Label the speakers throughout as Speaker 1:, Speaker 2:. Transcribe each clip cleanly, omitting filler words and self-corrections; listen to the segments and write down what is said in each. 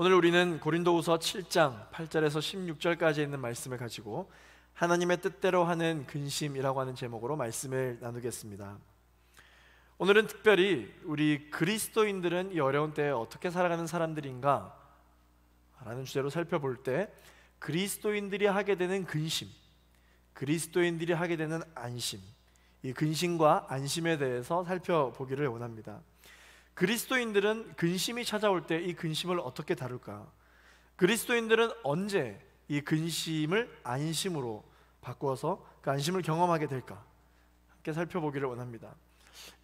Speaker 1: 오늘 우리는 고린도후서 7장 8절에서 16절까지 있는 말씀을 가지고 하나님의 뜻대로 하는 근심이라고 하는 제목으로 말씀을 나누겠습니다. 오늘은 특별히 우리 그리스도인들은 이 어려운 때에 어떻게 살아가는 사람들인가 라는 주제로 살펴볼 때 그리스도인들이 하게 되는 근심, 그리스도인들이 하게 되는 안심, 이 근심과 안심에 대해서 살펴보기를 원합니다. 그리스도인들은 근심이 찾아올 때 이 근심을 어떻게 다룰까? 그리스도인들은 언제 이 근심을 안심으로 바꾸어서 그 안심을 경험하게 될까? 함께 살펴보기를 원합니다.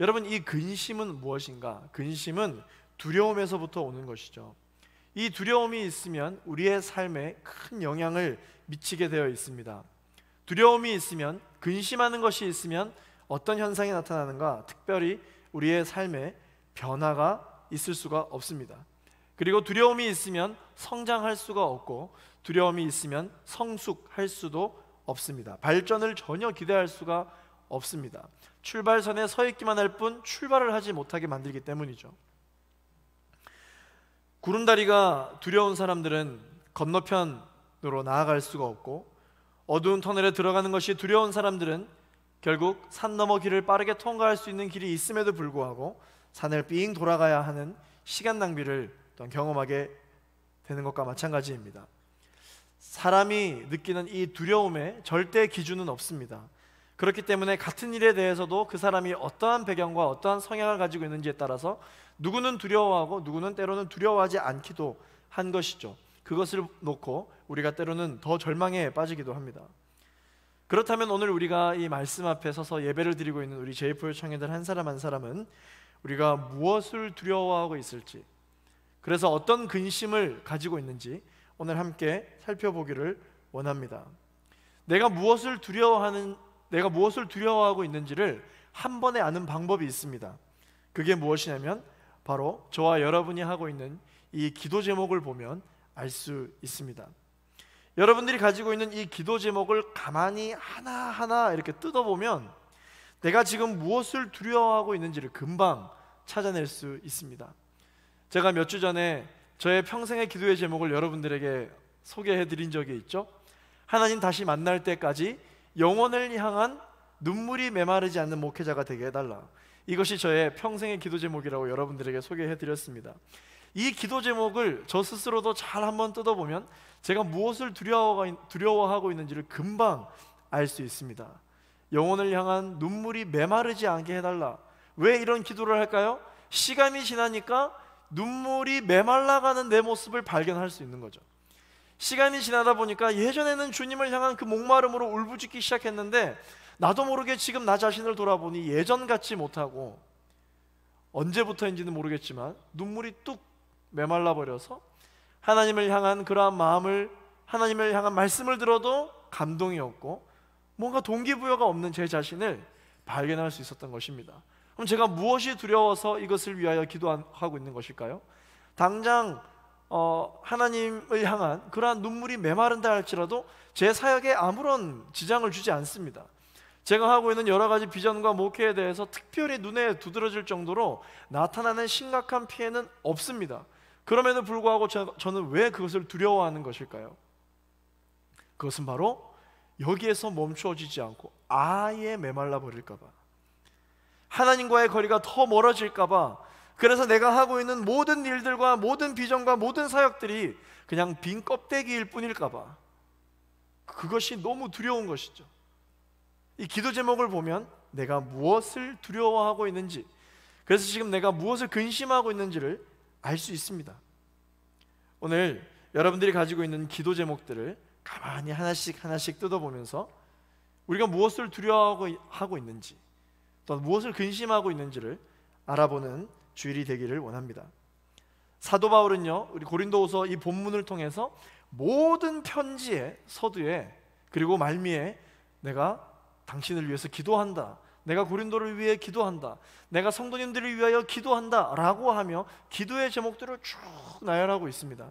Speaker 1: 여러분, 이 근심은 무엇인가? 근심은 두려움에서부터 오는 것이죠. 이 두려움이 있으면 우리의 삶에 큰 영향을 미치게 되어 있습니다. 두려움이 있으면, 근심하는 것이 있으면 어떤 현상이 나타나는가? 특별히 우리의 삶에 변화가 있을 수가 없습니다. 그리고 두려움이 있으면 성장할 수가 없고, 두려움이 있으면 성숙할 수도 없습니다. 발전을 전혀 기대할 수가 없습니다. 출발선에 서 있기만 할 뿐 출발을 하지 못하게 만들기 때문이죠. 구름다리가 두려운 사람들은 건너편으로 나아갈 수가 없고, 어두운 터널에 들어가는 것이 두려운 사람들은 결국 산 너머 길을 빠르게 통과할 수 있는 길이 있음에도 불구하고 산을 삥 돌아가야 하는 시간 낭비를 또한 경험하게 되는 것과 마찬가지입니다. 사람이 느끼는 이 두려움에 절대 기준은 없습니다. 그렇기 때문에 같은 일에 대해서도 그 사람이 어떠한 배경과 어떠한 성향을 가지고 있는지에 따라서 누구는 두려워하고 누구는 때로는 두려워하지 않기도 한 것이죠. 그것을 놓고 우리가 때로는 더 절망에 빠지기도 합니다. 그렇다면 오늘 우리가 이 말씀 앞에 서서 예배를 드리고 있는 우리 제이포 청년들 한 사람 한 사람은 우리가 무엇을 두려워하고 있을지, 그래서 어떤 근심을 가지고 있는지 오늘 함께 살펴보기를 원합니다. 내가 무엇을 두려워하고 있는지를 한 번에 아는 방법이 있습니다. 그게 무엇이냐면 바로 저와 여러분이 하고 있는 이 기도 제목을 보면 알 수 있습니다. 여러분들이 가지고 있는 이 기도 제목을 가만히 하나하나 이렇게 뜯어보면 내가 지금 무엇을 두려워하고 있는지를 금방 찾아낼 수 있습니다. 제가 몇 주 전에 저의 평생의 기도의 제목을 여러분들에게 소개해드린 적이 있죠. 하나님 다시 만날 때까지 영혼을 향한 눈물이 메마르지 않는 목회자가 되게 해달라. 이것이 저의 평생의 기도 제목이라고 여러분들에게 소개해드렸습니다. 이 기도 제목을 저 스스로도 잘 한번 뜯어보면 제가 무엇을 두려워하고 있는지를 금방 알 수 있습니다. 영혼을 향한 눈물이 메마르지 않게 해달라. 왜 이런 기도를 할까요? 시간이 지나니까 눈물이 메말라가는 내 모습을 발견할 수 있는 거죠. 시간이 지나다 보니까 예전에는 주님을 향한 그 목마름으로 울부짖기 시작했는데 나도 모르게 지금 나 자신을 돌아보니 예전 같지 못하고, 언제부터인지는 모르겠지만 눈물이 뚝 메말라 버려서 하나님을 향한 그러한 마음을, 하나님을 향한 말씀을 들어도 감동이 없고 뭔가 동기부여가 없는 제 자신을 발견할 수 있었던 것입니다. 그럼 제가 무엇이 두려워서 이것을 위하여 기도하고 있는 것일까요? 당장 하나님을 향한 그러한 눈물이 메마른다 할지라도 제 사역에 아무런 지장을 주지 않습니다. 제가 하고 있는 여러 가지 비전과 목회에 대해서 특별히 눈에 두드러질 정도로 나타나는 심각한 피해는 없습니다. 그럼에도 불구하고 저는 왜 그것을 두려워하는 것일까요? 그것은 바로 여기에서 멈추어지지 않고 아예 메말라 버릴까 봐, 하나님과의 거리가 더 멀어질까 봐, 그래서 내가 하고 있는 모든 일들과 모든 비전과 모든 사역들이 그냥 빈 껍데기일 뿐일까 봐, 그것이 너무 두려운 것이죠. 이 기도 제목을 보면 내가 무엇을 두려워하고 있는지, 그래서 지금 내가 무엇을 근심하고 있는지를 알 수 있습니다. 오늘 여러분들이 가지고 있는 기도 제목들을 가만히 하나씩 뜯어보면서 우리가 무엇을 두려워하고 있는지, 또 무엇을 근심하고 있는지를 알아보는 주일이 되기를 원합니다. 사도 바울은요, 우리 고린도후서 이 본문을 통해서 모든 편지에, 서두에, 그리고 말미에 내가 당신을 위해서 기도한다, 내가 고린도를 위해 기도한다, 내가 성도님들을 위하여 기도한다 라고 하며 기도의 제목들을 쭉 나열하고 있습니다.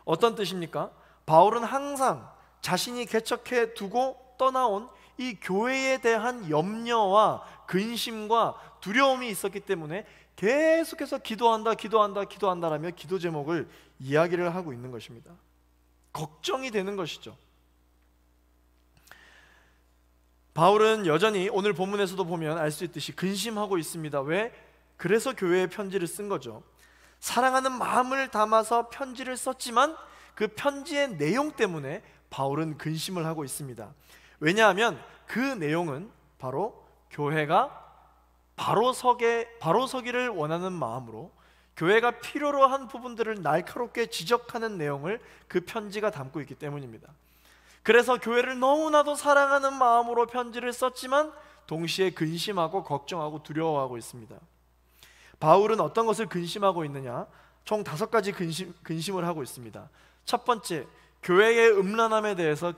Speaker 1: 어떤 뜻입니까? 바울은 항상 자신이 개척해 두고 떠나온 이 교회에 대한 염려와 근심과 두려움이 있었기 때문에 계속해서 기도한다라며 기도 제목을 이야기를 하고 있는 것입니다. 걱정이 되는 것이죠. 바울은 여전히 오늘 본문에서도 보면 알 수 있듯이 근심하고 있습니다. 왜? 그래서 교회에 편지를 쓴 거죠. 사랑하는 마음을 담아서 편지를 썼지만 그 편지의 내용 때문에 바울은 근심을 하고 있습니다. 왜냐하면 그 내용은 바로 교회가 바로 서기를 원하는 마음으로 교회가 필요로 한 부분들을 날카롭게 지적하는 내용을 그 편지가 담고 있기 때문입니다. 그래서 교회를 너무나도 사랑하는 마음으로 편지를 썼지만 동시에 근심하고 걱정하고 두려워하고 있습니다. 바울은 어떤 것을 근심하고 있느냐? 총 5가지 근심을 하고 있습니다. 첫 번째, 교회의 음란함에 대해서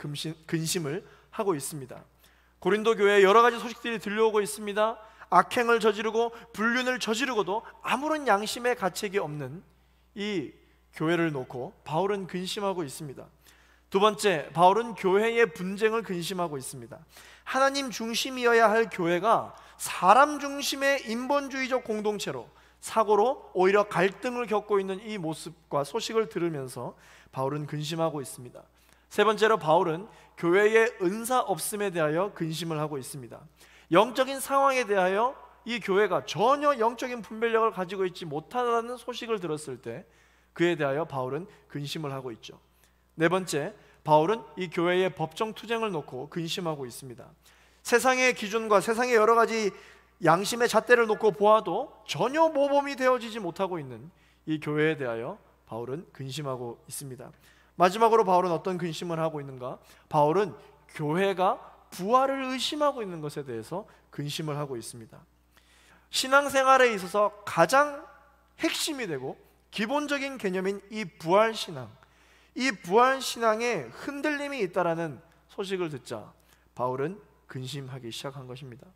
Speaker 1: 근심을 하고 있습니다. 고린도 교회에 여러 가지 소식들이 들려오고 있습니다. 악행을 저지르고 불륜을 저지르고도 아무런 양심의 가책이 없는 이 교회를 놓고 바울은 근심하고 있습니다. 두 번째, 바울은 교회의 분쟁을 근심하고 있습니다. 하나님 중심이어야 할 교회가 사람 중심의 인본주의적 공동체로 사고로 오히려 갈등을 겪고 있는 이 모습과 소식을 들으면서 바울은 근심하고 있습니다. 세 번째로 바울은 교회의 은사 없음에 대하여 근심을 하고 있습니다. 영적인 상황에 대하여 이 교회가 전혀 영적인 분별력을 가지고 있지 못하다는 소식을 들었을 때 그에 대하여 바울은 근심을 하고 있죠. 네 번째, 바울은 이 교회의 법정 투쟁을 놓고 근심하고 있습니다. 세상의 기준과 세상의 여러 가지 양심의 잣대를 놓고 보아도 전혀 모범이 되어지지 못하고 있는 이 교회에 대하여 바울은 근심하고 있습니다. 마지막으로 바울은 어떤 근심을 하고 있는가? 바울은 교회가 부활을 의심하고 있는 것에 대해서 근심을 하고 있습니다. 신앙생활에 있어서 가장 핵심이 되고 기본적인 개념인 이 부활신앙, 이 부활신앙에 흔들림이 있다라는 소식을 듣자 바울은 근심하기 시작한 것입니다.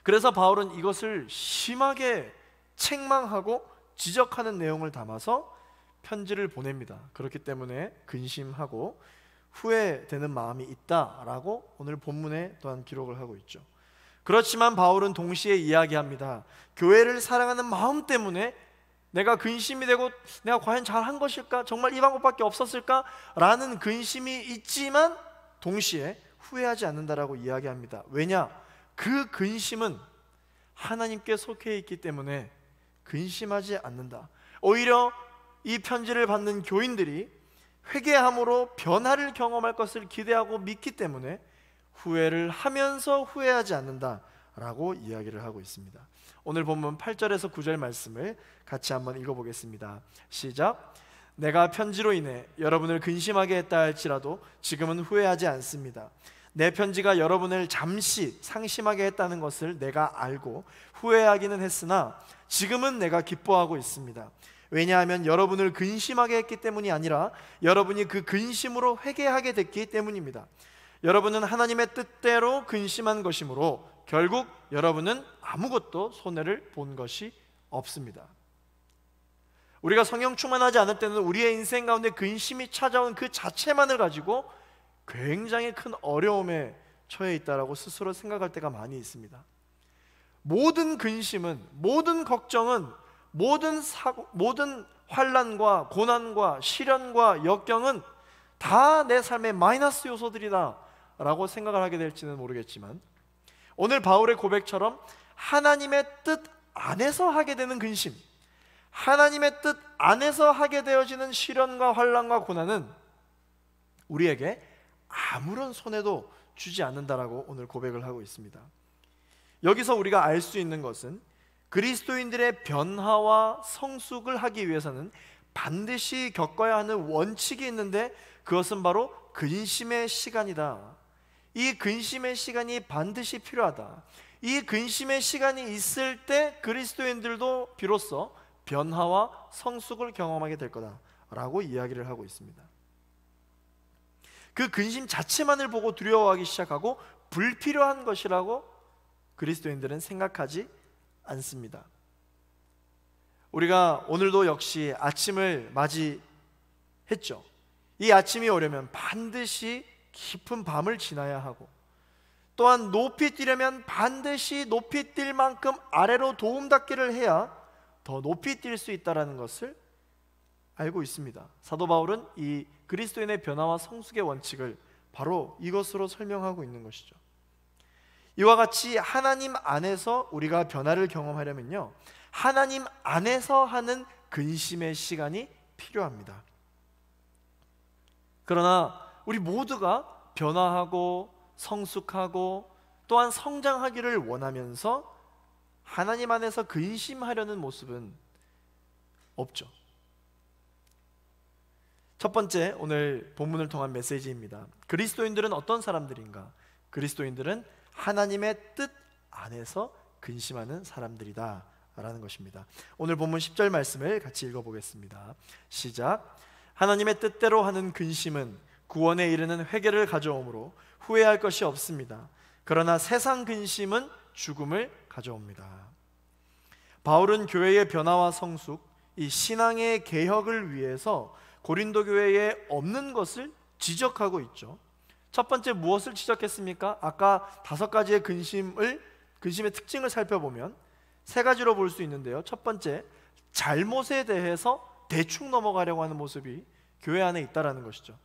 Speaker 1: 그래서 바울은 이것을 심하게 책망하고 지적하는 내용을 담아서 편지를 보냅니다. 그렇기 때문에 근심하고 후회되는 마음이 있다라고 오늘 본문에 또한 기록을 하고 있죠. 그렇지만 바울은 동시에 이야기합니다. 교회를 사랑하는 마음 때문에 내가 근심이 되고 내가 과연 잘한 것일까? 정말 이 방법밖에 없었을까? 라는 근심이 있지만 동시에 후회하지 않는다라고 이야기합니다. 왜냐? 그 근심은 하나님께 속해 있기 때문에 근심하지 않는다. 오히려 이 편지를 받는 교인들이 회개함으로 변화를 경험할 것을 기대하고 믿기 때문에 후회를 하면서 후회하지 않는다라고 이야기를 하고 있습니다. 오늘 본문 8절에서 9절 말씀을 같이 한번 읽어보겠습니다. 시작. 내가 편지로 인해 여러분을 근심하게 했다 할지라도 지금은 후회하지 않습니다. 내 편지가 여러분을 잠시 상심하게 했다는 것을 내가 알고 후회하기는 했으나 지금은 내가 기뻐하고 있습니다. 왜냐하면 여러분을 근심하게 했기 때문이 아니라 여러분이 그 근심으로 회개하게 됐기 때문입니다. 여러분은 하나님의 뜻대로 근심한 것이므로 결국 여러분은 아무것도 손해를 본 것이 없습니다. 우리가 성령 충만하지 않을 때는 우리의 인생 가운데 근심이 찾아온 그 자체만을 가지고 굉장히 큰 어려움에 처해 있다라고 스스로 생각할 때가 많이 있습니다. 모든 근심은, 모든 걱정은, 모든 환난과 고난과 시련과 역경은 다 내 삶의 마이너스 요소들이다 라고 생각을 하게 될지는 모르겠지만 오늘 바울의 고백처럼 하나님의 뜻 안에서 하게 되는 근심, 하나님의 뜻 안에서 하게 되어지는 시련과 환난과 고난은 우리에게 아무런 손해도 주지 않는다라고 오늘 고백을 하고 있습니다. 여기서 우리가 알 수 있는 것은 그리스도인들의 변화와 성숙을 하기 위해서는 반드시 겪어야 하는 원칙이 있는데 그것은 바로 근심의 시간이다. 이 근심의 시간이 반드시 필요하다. 이 근심의 시간이 있을 때 그리스도인들도 비로소 변화와 성숙을 경험하게 될 거다라고 이야기를 하고 있습니다. 그 근심 자체만을 보고 두려워하기 시작하고 불필요한 것이라고 그리스도인들은 생각하지 않습니다. 우리가 오늘도 역시 아침을 맞이했죠. 이 아침이 오려면 반드시 깊은 밤을 지나야 하고 또한 높이 뛰려면 반드시 높이 뛸 만큼 아래로 도움닫기를 해야 더 높이 뛸 수 있다는 것을 알고 있습니다. 사도 바울은 이 그리스도인의 변화와 성숙의 원칙을 바로 이것으로 설명하고 있는 것이죠. 이와 같이 하나님 안에서 우리가 변화를 경험하려면요, 하나님 안에서 하는 근심의 시간이 필요합니다. 그러나 우리 모두가 변화하고 성숙하고 또한 성장하기를 원하면서 하나님 안에서 근심하려는 모습은 없죠. 첫 번째, 오늘 본문을 통한 메시지입니다. 그리스도인들은 어떤 사람들인가? 그리스도인들은 하나님의 뜻 안에서 근심하는 사람들이다 라는 것입니다. 오늘 본문 10절 말씀을 같이 읽어보겠습니다. 시작. 하나님의 뜻대로 하는 근심은 구원에 이르는 회개를 가져오므로 후회할 것이 없습니다. 그러나 세상 근심은 죽음을 가져옵니다. 바울은 교회의 변화와 성숙, 이 신앙의 개혁을 위해서 고린도 교회에 없는 것을 지적하고 있죠. 첫 번째, 무엇을 지적했습니까? 아까 5가지의 근심의 특징을 살펴보면 3가지로 볼 수 있는데요. 첫 번째, 잘못에 대해서 대충 넘어가려고 하는 모습이 교회 안에 있다는 것이죠.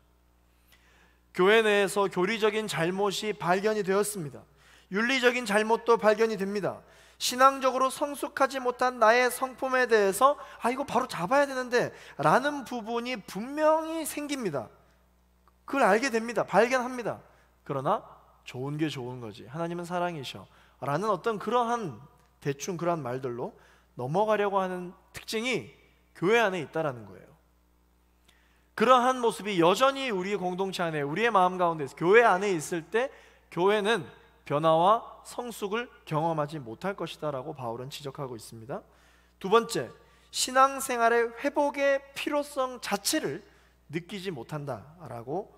Speaker 1: 교회 내에서 교리적인 잘못이 발견이 되었습니다. 윤리적인 잘못도 발견이 됩니다. 신앙적으로 성숙하지 못한 나의 성품에 대해서 이거 바로 잡아야 되는데 라는 부분이 분명히 생깁니다. 그걸 알게 됩니다. 발견합니다. 그러나 좋은 게 좋은 거지, 하나님은 사랑이셔 라는 어떤 그러한 대충 그러한 말들로 넘어가려고 하는 특징이 교회 안에 있다는 거예요. 그러한 모습이 여전히 우리 공동체 안에, 우리의 마음 가운데 교회 안에 있을 때 교회는 변화와 성숙을 경험하지 못할 것이다 라고 바울은 지적하고 있습니다. 두 번째, 신앙생활의 회복의 필요성 자체를 느끼지 못한다라고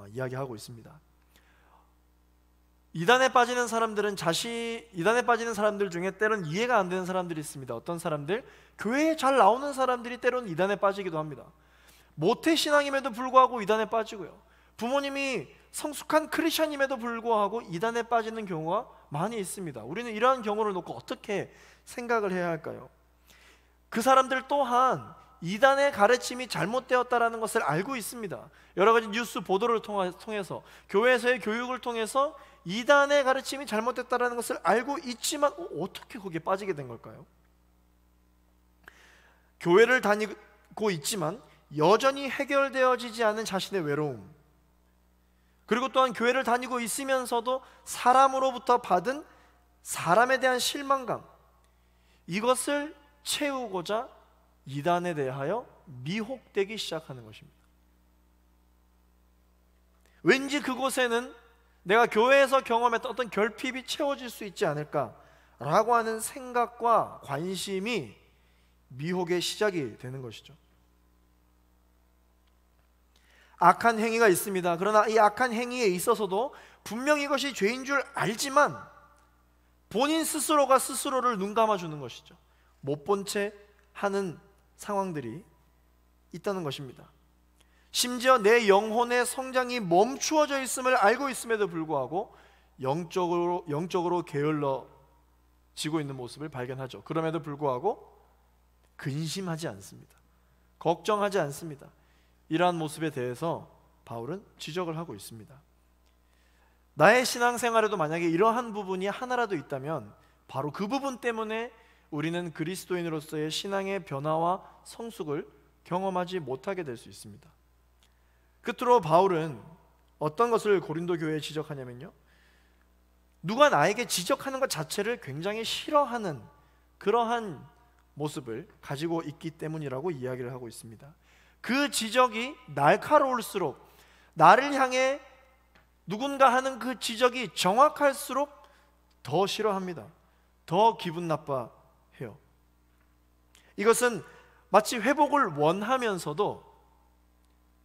Speaker 1: 이야기하고 있습니다. 이단에 빠지는 사람들 중에 때론 이해가 안 되는 사람들이 있습니다. 어떤 사람들? 교회에 잘 나오는 사람들이 때론 이단에 빠지기도 합니다. 모태신앙임에도 불구하고 이단에 빠지고요, 부모님이 성숙한 크리스천임에도 불구하고 이단에 빠지는 경우가 많이 있습니다. 우리는 이러한 경우를 놓고 어떻게 생각을 해야 할까요? 그 사람들 또한 이단의 가르침이 잘못되었다는 것을 알고 있습니다. 여러 가지 뉴스 보도를 통해서, 교회에서의 교육을 통해서 이단의 가르침이 잘못됐다는 것을 알고 있지만 어떻게 거기에 빠지게 된 걸까요? 교회를 다니고 있지만 여전히 해결되어지지 않은 자신의 외로움, 그리고 또한 교회를 다니고 있으면서도 사람으로부터 받은 사람에 대한 실망감, 이것을 채우고자 이단에 대하여 미혹되기 시작하는 것입니다. 왠지 그곳에는 내가 교회에서 경험했던 어떤 결핍이 채워질 수 있지 않을까라고 하는 생각과 관심이 미혹의 시작이 되는 것이죠. 악한 행위가 있습니다. 그러나 이 악한 행위에 있어서도 분명히 이것이 죄인 줄 알지만 본인 스스로가 스스로를 눈 감아주는 것이죠. 못 본 채 하는 상황들이 있다는 것입니다. 심지어 내 영혼의 성장이 멈추어져 있음을 알고 있음에도 불구하고 영적으로 게을러지고 있는 모습을 발견하죠. 그럼에도 불구하고 근심하지 않습니다. 걱정하지 않습니다. 이러한 모습에 대해서 바울은 지적을 하고 있습니다. 나의 신앙생활에도 만약에 이러한 부분이 하나라도 있다면 바로 그 부분 때문에 우리는 그리스도인으로서의 신앙의 변화와 성숙을 경험하지 못하게 될 수 있습니다. 끝으로 바울은 어떤 것을 고린도 교회에 지적하냐면요, 누가 나에게 지적하는 것 자체를 굉장히 싫어하는 그러한 모습을 가지고 있기 때문이라고 이야기를 하고 있습니다. 그 지적이 날카로울수록, 나를 향해 누군가 하는 그 지적이 정확할수록 더 싫어합니다. 더 기분 나빠해요. 이것은 마치 회복을 원하면서도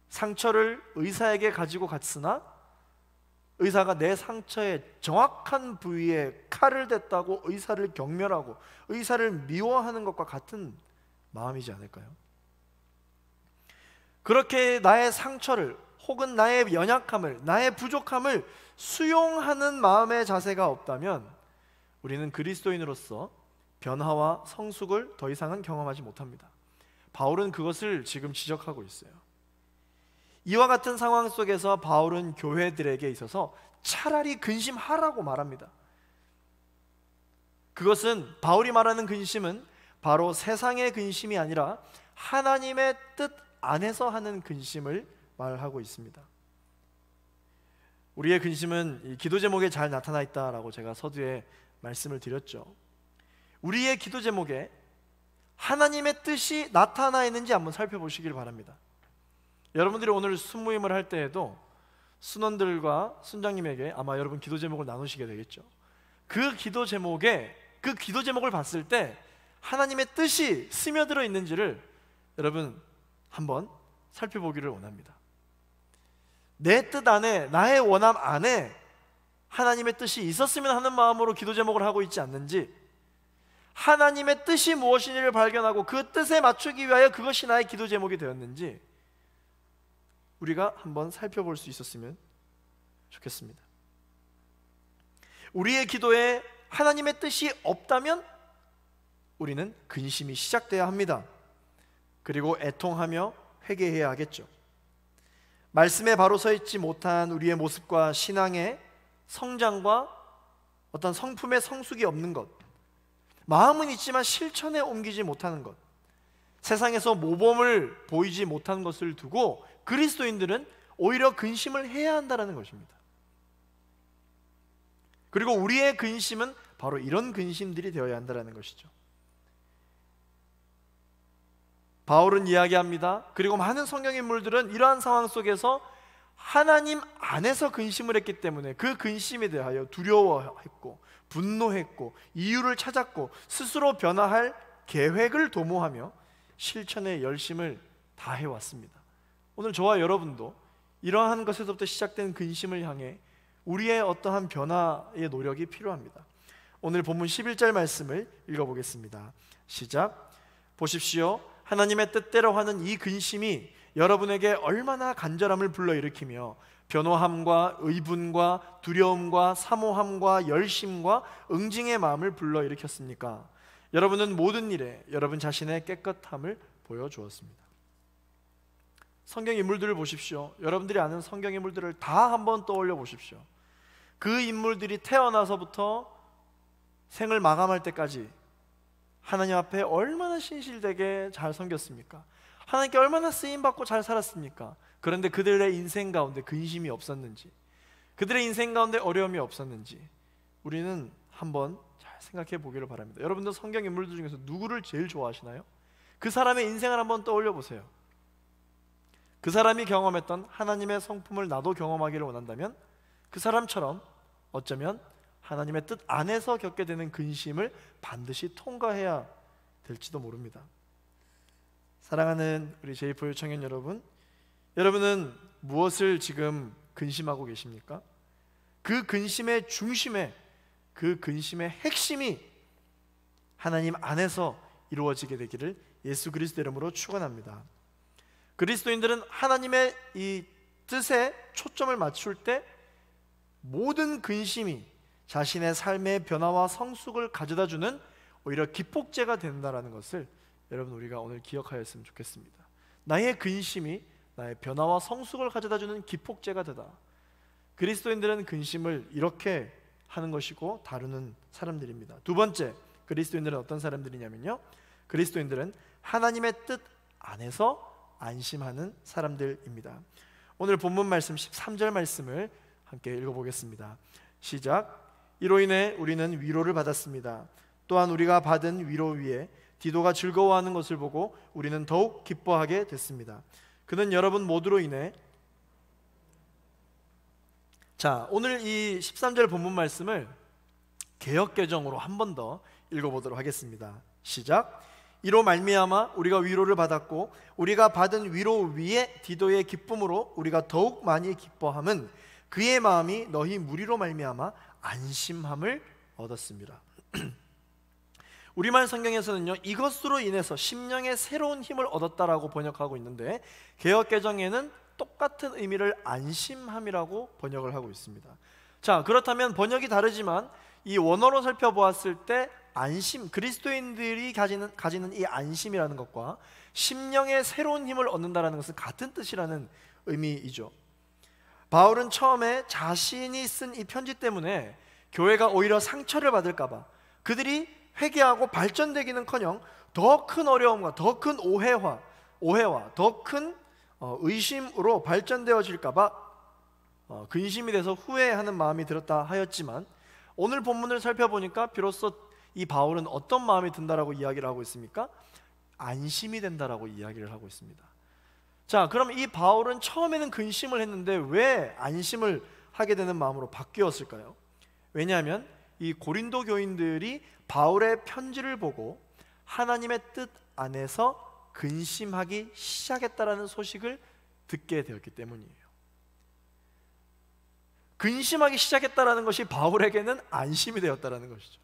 Speaker 1: 상처를 의사에게 가지고 갔으나 의사가 내 상처의 정확한 부위에 칼을 댔다고 의사를 경멸하고 의사를 미워하는 것과 같은 마음이지 않을까요? 그렇게 나의 상처를 혹은 나의 연약함을, 나의 부족함을 수용하는 마음의 자세가 없다면 우리는 그리스도인으로서 변화와 성숙을 더 이상은 경험하지 못합니다. 바울은 그것을 지금 지적하고 있어요. 이와 같은 상황 속에서 바울은 교회들에게 있어서 차라리 근심하라고 말합니다. 그것은, 바울이 말하는 근심은 바로 세상의 근심이 아니라 하나님의 뜻 안에서 하는 근심을 말하고 있습니다. 우리의 근심은 이 기도 제목에 잘 나타나 있다라고 제가 서두에 말씀을 드렸죠. 우리의 기도 제목에 하나님의 뜻이 나타나 있는지 한번 살펴보시길 바랍니다. 여러분들이 오늘 순모임을 할 때에도 순원들과 순장님에게 아마 여러분 기도 제목을 나누시게 되겠죠. 그 기도 제목을 봤을 때 하나님의 뜻이 스며들어 있는지를 여러분 한번 살펴보기를 원합니다. 내 뜻 안에, 나의 원함 안에 하나님의 뜻이 있었으면 하는 마음으로 기도 제목을 하고 있지 않는지, 하나님의 뜻이 무엇인지를 발견하고 그 뜻에 맞추기 위하여 그것이 나의 기도 제목이 되었는지 우리가 한번 살펴볼 수 있었으면 좋겠습니다. 우리의 기도에 하나님의 뜻이 없다면 우리는 근심이 시작돼야 합니다. 그리고 애통하며 회개해야 하겠죠. 말씀에 바로 서 있지 못한 우리의 모습과 신앙의 성장과 어떤 성품의 성숙이 없는 것, 마음은 있지만 실천에 옮기지 못하는 것, 세상에서 모범을 보이지 못한 것을 두고 그리스도인들은 오히려 근심을 해야 한다는 것입니다. 그리고 우리의 근심은 바로 이런 근심들이 되어야 한다는 것이죠. 바울은 이야기합니다. 그리고 많은 성경 인물들은 이러한 상황 속에서 하나님 안에서 근심을 했기 때문에 그 근심에 대하여 두려워했고 분노했고 이유를 찾았고 스스로 변화할 계획을 도모하며 실천의 열심을 다해왔습니다. 오늘 저와 여러분도 이러한 것에서부터 시작된 근심을 향해 우리의 어떠한 변화의 노력이 필요합니다. 오늘 본문 11절 말씀을 읽어보겠습니다. 시작. 보십시오. 하나님의 뜻대로 하는 이 근심이 여러분에게 얼마나 간절함을 불러일으키며 변호함과 의분과 두려움과 사모함과 열심과 응징의 마음을 불러일으켰습니까? 여러분은 모든 일에 여러분 자신의 깨끗함을 보여주었습니다. 성경 인물들을 보십시오. 여러분들이 아는 성경 인물들을 다 한번 떠올려 보십시오. 그 인물들이 태어나서부터 생을 마감할 때까지 하나님 앞에 얼마나 신실되게 잘 섬겼습니까? 하나님께 얼마나 쓰임받고 잘 살았습니까? 그런데 그들의 인생 가운데 근심이 없었는지, 그들의 인생 가운데 어려움이 없었는지 우리는 한번 잘 생각해 보기를 바랍니다. 여러분들 성경 인물들 중에서 누구를 제일 좋아하시나요? 그 사람의 인생을 한번 떠올려 보세요. 그 사람이 경험했던 하나님의 성품을 나도 경험하기를 원한다면 그 사람처럼 어쩌면 하나님의 뜻 안에서 겪게 되는 근심을 반드시 통과해야 될지도 모릅니다. 사랑하는 우리 제이포유 청년 여러분, 여러분은 무엇을 지금 근심하고 계십니까? 그 근심의 중심에, 그 근심의 핵심이 하나님 안에서 이루어지게 되기를 예수 그리스도 이름으로 축원합니다. 그리스도인들은 하나님의 이 뜻에 초점을 맞출 때 모든 근심이 자신의 삶의 변화와 성숙을 가져다주는 오히려 기폭제가 된다는 것을 여러분 우리가 오늘 기억하였으면 좋겠습니다. 나의 근심이 나의 변화와 성숙을 가져다주는 기폭제가 되다. 그리스도인들은 근심을 이렇게 하는 것이고 다루는 사람들입니다. 두 번째, 그리스도인들은 어떤 사람들이냐면요, 그리스도인들은 하나님의 뜻 안에서 안심하는 사람들입니다. 오늘 본문 말씀 13절 말씀을 함께 읽어보겠습니다. 시작. 이로 인해 우리는 위로를 받았습니다. 또한 우리가 받은 위로 위에 디도가 즐거워하는 것을 보고 우리는 더욱 기뻐하게 됐습니다. 그는 여러분 모두로 인해, 자, 오늘 이 13절 본문 말씀을 개역개정으로 한 번 더 읽어보도록 하겠습니다. 시작. 이로 말미암아 우리가 위로를 받았고 우리가 받은 위로 위에 디도의 기쁨으로 우리가 더욱 많이 기뻐함은 그의 마음이 너희 무리로 말미암아 안심함을 얻었습니다. 우리말 성경에서는요, 이것으로 인해서 심령의 새로운 힘을 얻었다라고 번역하고 있는데 개역개정에는 똑같은 의미를 안심함이라고 번역을 하고 있습니다. 자, 그렇다면 번역이 다르지만 이 원어로 살펴보았을 때 안심, 그리스도인들이 가지는 이 안심이라는 것과 심령의 새로운 힘을 얻는다는 것은 같은 뜻이라는 의미이죠. 바울은 처음에 자신이 쓴 이 편지 때문에 교회가 오히려 상처를 받을까봐 그들이 회개하고 발전되기는커녕 더 큰 어려움과 더 큰 오해와 더 큰 의심으로 발전되어질까봐 근심이 돼서 후회하는 마음이 들었다 하였지만, 오늘 본문을 살펴보니까 비로소 이 바울은 어떤 마음이 든다라고 이야기를 하고 있습니까? 안심이 된다라고 이야기를 하고 있습니다. 자, 그럼 이 바울은 처음에는 근심을 했는데 왜 안심을 하게 되는 마음으로 바뀌었을까요? 왜냐하면 이 고린도 교인들이 바울의 편지를 보고 하나님의 뜻 안에서 근심하기 시작했다라는 소식을 듣게 되었기 때문이에요. 근심하기 시작했다라는 것이 바울에게는 안심이 되었다라는 것이죠.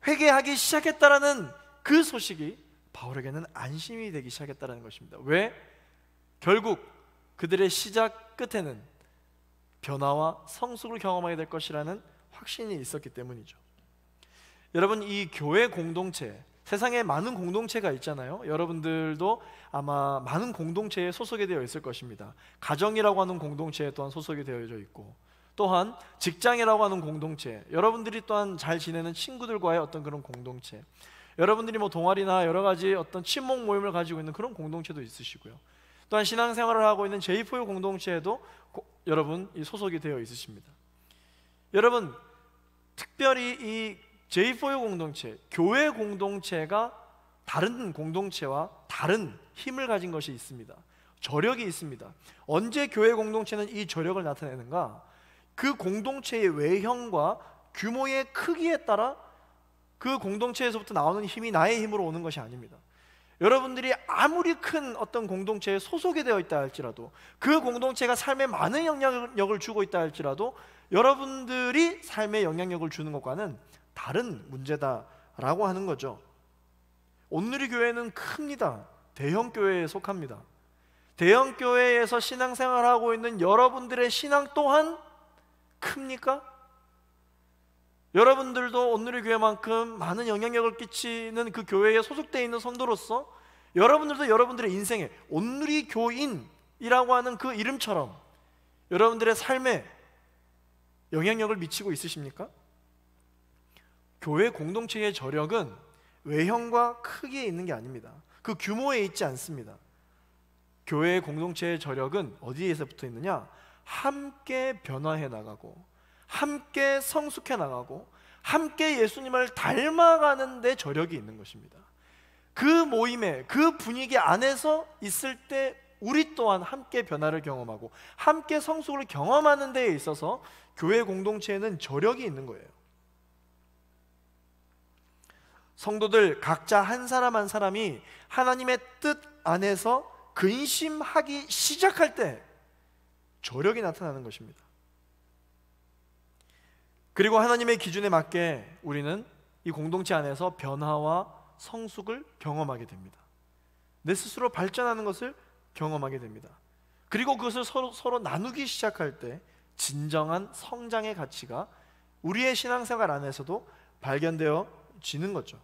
Speaker 1: 회개하기 시작했다라는 그 소식이 바울에게는 안심이 되기 시작했다라는 것입니다. 왜? 결국 그들의 시작 끝에는 변화와 성숙을 경험하게 될 것이라는 확신이 있었기 때문이죠. 여러분, 이 교회 공동체, 세상에 많은 공동체가 있잖아요. 여러분들도 아마 많은 공동체에 소속이 되어 있을 것입니다. 가정이라고 하는 공동체에 또한 소속이 되어져 있고, 또한 직장이라고 하는 공동체, 여러분들이 또한 잘 지내는 친구들과의 어떤 그런 공동체, 여러분들이 뭐 동아리나 여러 가지 어떤 친목 모임을 가지고 있는 그런 공동체도 있으시고요. 또한 신앙생활을 하고 있는 J4U 공동체에도 여러분 이 소속이 되어 있으십니다. 여러분, 특별히 이 J4U 공동체, 교회 공동체가 다른 공동체와 다른 힘을 가진 것이 있습니다. 저력이 있습니다. 언제 교회 공동체는 이 저력을 나타내는가? 그 공동체의 외형과 규모의 크기에 따라 그 공동체에서부터 나오는 힘이 나의 힘으로 오는 것이 아닙니다. 여러분들이 아무리 큰 어떤 공동체에 소속이 되어 있다 할지라도, 그 공동체가 삶에 많은 영향력을 주고 있다 할지라도 여러분들이 삶에 영향력을 주는 것과는 다른 문제다라고 하는 거죠. 온누리 교회는 큽니다. 대형 교회에 속합니다. 대형 교회에서 신앙생활하고 있는 여러분들의 신앙 또한 큽니까? 여러분들도 온누리 교회만큼 많은 영향력을 끼치는 그 교회에 소속되어 있는 성도로서 여러분들도 여러분들의 인생에 온누리 교인이라고 하는 그 이름처럼 여러분들의 삶에 영향력을 미치고 있으십니까? 교회 공동체의 저력은 외형과 크기에 있는 게 아닙니다. 그 규모에 있지 않습니다. 교회 공동체의 저력은 어디에서 붙어 있느냐? 함께 변화해 나가고, 함께 성숙해 나가고, 함께 예수님을 닮아가는 데 저력이 있는 것입니다. 그 모임에, 그 분위기 안에서 있을 때 우리 또한 함께 변화를 경험하고 함께 성숙을 경험하는 데에 있어서 교회 공동체에는 저력이 있는 거예요. 성도들 각자 한 사람 한 사람이 하나님의 뜻 안에서 근심하기 시작할 때 저력이 나타나는 것입니다. 그리고 하나님의 기준에 맞게 우리는 이 공동체 안에서 변화와 성숙을 경험하게 됩니다. 내 스스로 발전하는 것을 경험하게 됩니다. 그리고 그것을 서로 나누기 시작할 때 진정한 성장의 가치가 우리의 신앙생활 안에서도 발견되어지는 거죠.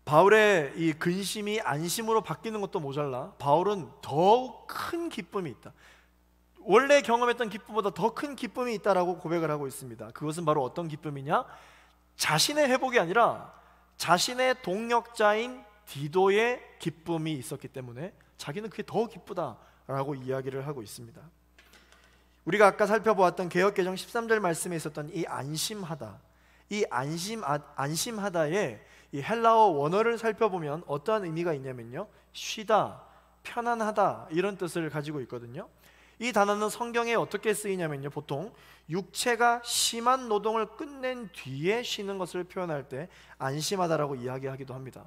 Speaker 1: 바울의 이 근심이 안심으로 바뀌는 것도 모자라 바울은 더욱 큰 기쁨이 있다, 원래 경험했던 기쁨보다 더 큰 기쁨이 있다라고 고백을 하고 있습니다. 그것은 바로 어떤 기쁨이냐? 자신의 회복이 아니라 자신의 동역자인 디도의 기쁨이 있었기 때문에 자기는 그게 더 기쁘다라고 이야기를 하고 있습니다. 우리가 아까 살펴보았던 개역개정 13절 말씀에 있었던 이 안심하다, 이 안심하다의 이 헬라어 원어를 살펴보면 어떠한 의미가 있냐면요, 쉬다, 편안하다 이런 뜻을 가지고 있거든요. 이 단어는 성경에 어떻게 쓰이냐면요, 보통 육체가 심한 노동을 끝낸 뒤에 쉬는 것을 표현할 때 안심하다라고 이야기하기도 합니다.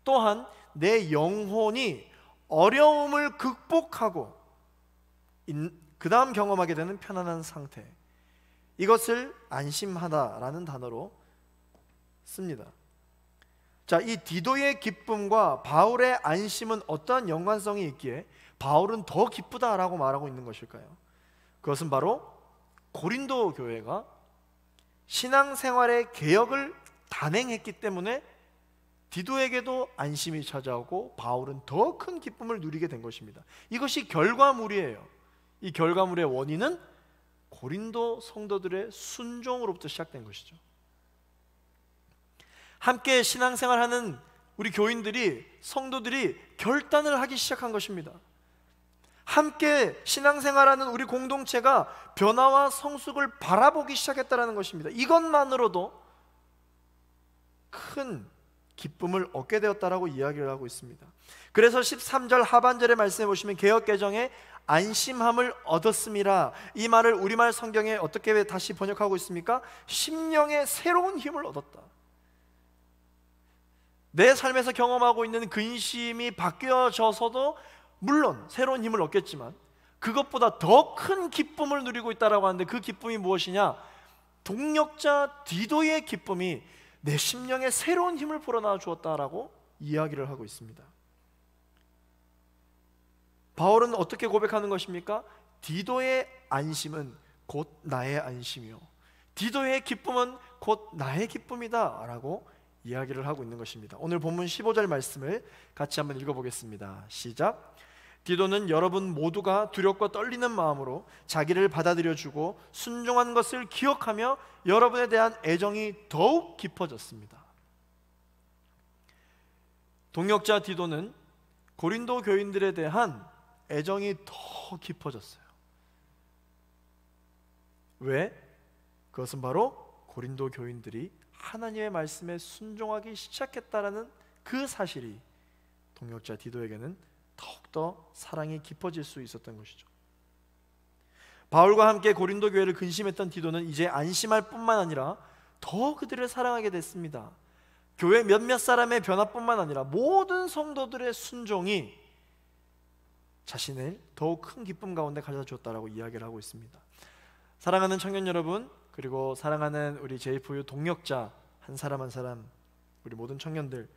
Speaker 1: 또한 내 영혼이 어려움을 극복하고 그 다음 경험하게 되는 편안한 상태, 이것을 안심하다라는 단어로 씁니다. 자, 이 디도의 기쁨과 바울의 안심은 어떠한 연관성이 있기에 바울은 더 기쁘다라고 말하고 있는 것일까요? 그것은 바로 고린도 교회가 신앙생활의 개혁을 단행했기 때문에 디도에게도 안심이 찾아오고 바울은 더 큰 기쁨을 누리게 된 것입니다. 이것이 결과물이에요. 이 결과물의 원인은 고린도 성도들의 순종으로부터 시작된 것이죠. 함께 신앙생활하는 우리 교인들이, 성도들이 결단을 하기 시작한 것입니다. 함께 신앙생활하는 우리 공동체가 변화와 성숙을 바라보기 시작했다는 것입니다. 이것만으로도 큰 기쁨을 얻게 되었다라고 이야기를 하고 있습니다. 그래서 13절 하반절의 말씀에 보시면 개역개정에 안심함을 얻었음이라, 이 말을 우리말 성경에 어떻게 다시 번역하고 있습니까? 심령의 새로운 힘을 얻었다. 내 삶에서 경험하고 있는 근심이 바뀌어져서도 물론 새로운 힘을 얻겠지만 그것보다 더 큰 기쁨을 누리고 있다라고 하는데, 그 기쁨이 무엇이냐? 동역자 디도의 기쁨이 내 심령에 새로운 힘을 불어넣어 주었다라고 이야기를 하고 있습니다. 바울은 어떻게 고백하는 것입니까? 디도의 안심은 곧 나의 안심이요, 디도의 기쁨은 곧 나의 기쁨이다 라고 이야기를 하고 있는 것입니다. 오늘 본문 15절 말씀을 같이 한번 읽어보겠습니다. 시작. 디도는 여러분 모두가 두렵고 떨리는 마음으로 자기를 받아들여주고 순종한 것을 기억하며 여러분에 대한 애정이 더욱 깊어졌습니다. 동역자 디도는 고린도 교인들에 대한 애정이 더 깊어졌어요. 왜? 그것은 바로 고린도 교인들이 하나님의 말씀에 순종하기 시작했다라는 그 사실이 동역자 디도에게는 더욱더 사랑이 깊어질 수 있었던 것이죠. 바울과 함께 고린도 교회를 근심했던 디도는 이제 안심할 뿐만 아니라 더 그들을 사랑하게 됐습니다. 교회 몇몇 사람의 변화뿐만 아니라 모든 성도들의 순종이 자신을 더욱 큰 기쁨 가운데 가져다 주었다라고 이야기를 하고 있습니다. 사랑하는 청년 여러분, 그리고 사랑하는 우리 제이프유 동역자 한 사람 한 사람, 우리 모든 청년들,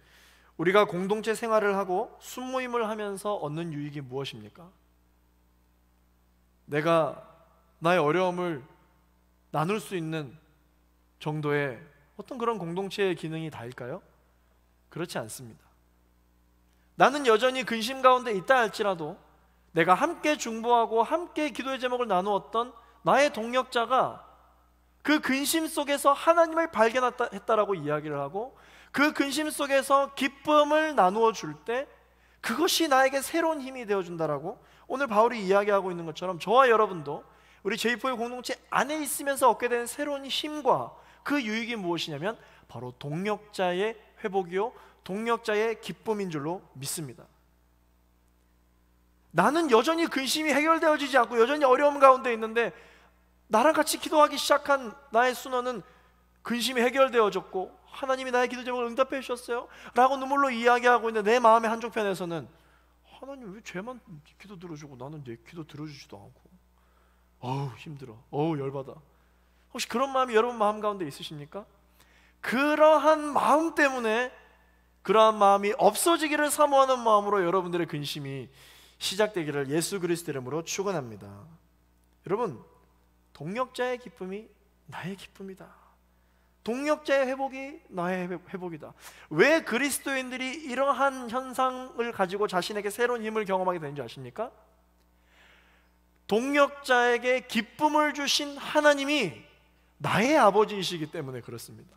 Speaker 1: 우리가 공동체 생활을 하고 순모임을 하면서 얻는 유익이 무엇입니까? 내가 나의 어려움을 나눌 수 있는 정도의 어떤 그런 공동체의 기능이 다일까요? 그렇지 않습니다. 나는 여전히 근심 가운데 있다 할지라도 내가 함께 중보하고 함께 기도의 제목을 나누었던 나의 동역자가 그 근심 속에서 하나님을 발견했다라고 이야기를 하고, 그 근심 속에서 기쁨을 나누어 줄 때 그것이 나에게 새로운 힘이 되어준다라고 오늘 바울이 이야기하고 있는 것처럼 저와 여러분도 우리 제이포의 공동체 안에 있으면서 얻게 되는 새로운 힘과 그 유익이 무엇이냐면 바로 동역자의 회복이요, 동역자의 기쁨인 줄로 믿습니다. 나는 여전히 근심이 해결되어지지 않고 여전히 어려움 가운데 있는데 나랑 같이 기도하기 시작한 나의 순원은 근심이 해결되어졌고 하나님이 나의 기도 제목을 응답해 주셨어요 라고 눈물로 이야기하고 있는데, 내 마음의 한쪽편에서는 하나님 왜 쟤만 기도 들어주고 나는 내 기도 들어주지도 않고, 어우 힘들어, 어우 열받아. 혹시 그런 마음이 여러분 마음 가운데 있으십니까? 그러한 마음 때문에, 그러한 마음이 없어지기를 사모하는 마음으로 여러분들의 근심이 시작되기를 예수 그리스도 이름으로 축원합니다. 여러분, 동역자의 기쁨이 나의 기쁨이다. 동역자의 회복이 나의 회복이다. 왜 그리스도인들이 이러한 현상을 가지고 자신에게 새로운 힘을 경험하게 되는지 아십니까? 동역자에게 기쁨을 주신 하나님이 나의 아버지이시기 때문에 그렇습니다.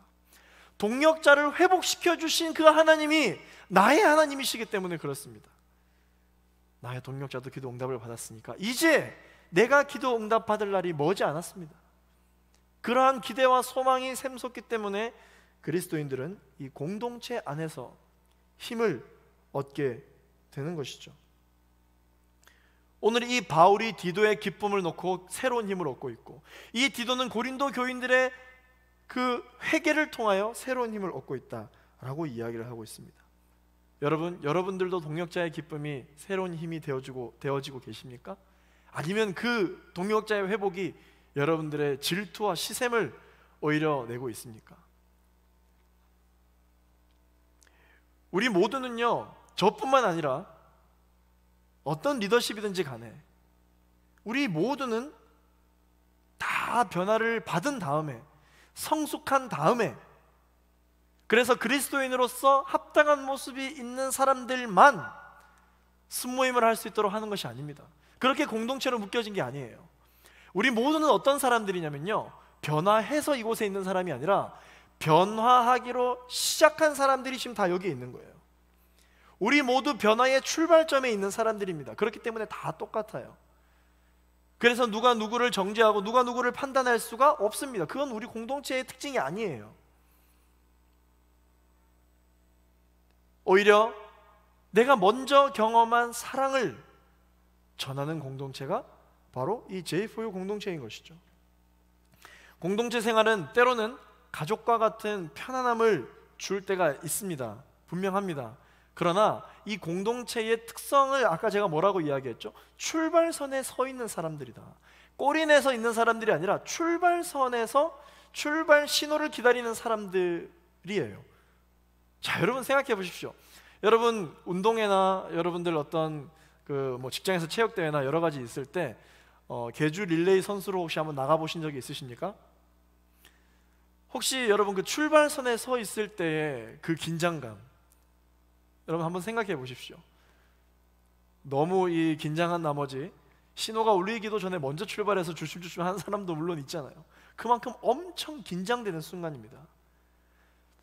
Speaker 1: 동역자를 회복시켜 주신 그 하나님이 나의 하나님이시기 때문에 그렇습니다. 나의 동역자도 기도 응답을 받았으니까 이제 내가 기도 응답 받을 날이 머지 않았습니다. 그러한 기대와 소망이 샘솟기 때문에 그리스도인들은 이 공동체 안에서 힘을 얻게 되는 것이죠. 오늘 이 바울이 디도의 기쁨을 놓고 새로운 힘을 얻고 있고, 이 디도는 고린도 교인들의 그 회개를 통하여 새로운 힘을 얻고 있다라고 이야기를 하고 있습니다. 여러분들도 동역자의 기쁨이 새로운 힘이 되어지고 계십니까? 아니면 그 동역자의 회복이 여러분들의 질투와 시샘을 오히려 내고 있습니까? 우리 모두는요, 저뿐만 아니라 어떤 리더십이든지 간에 우리 모두는 다 변화를 받은 다음에, 성숙한 다음에, 그래서 그리스도인으로서 합당한 모습이 있는 사람들만 순모임을 할 수 있도록 하는 것이 아닙니다. 그렇게 공동체로 묶여진 게 아니에요. 우리 모두는 어떤 사람들이냐면요, 변화해서 이곳에 있는 사람이 아니라 변화하기로 시작한 사람들이 지금 다 여기에 있는 거예요. 우리 모두 변화의 출발점에 있는 사람들입니다. 그렇기 때문에 다 똑같아요. 그래서 누가 누구를 정죄하고 누가 누구를 판단할 수가 없습니다. 그건 우리 공동체의 특징이 아니에요. 오히려 내가 먼저 경험한 사랑을 전하는 공동체가 바로 이 J4U 공동체인 것이죠. 공동체 생활은 때로는 가족과 같은 편안함을 줄 때가 있습니다. 분명합니다. 그러나 이 공동체의 특성을 아까 제가 뭐라고 이야기했죠? 출발선에 서 있는 사람들이다. 꼬리내서 있는 사람들이 아니라 출발선에서 출발 신호를 기다리는 사람들이에요. 자, 여러분 생각해 보십시오. 여러분 운동회나 여러분들 어떤 직장에서 체육대회나 여러 가지 있을 때 계주 릴레이 선수로 혹시 한번 나가보신 적이 있으십니까? 혹시 여러분 그 출발선에 서 있을 때의 그 긴장감, 여러분 한번 생각해 보십시오. 너무 이 긴장한 나머지 신호가 울리기도 전에 먼저 출발해서 주춤주춤 하는 사람도 물론 있잖아요. 그만큼 엄청 긴장되는 순간입니다.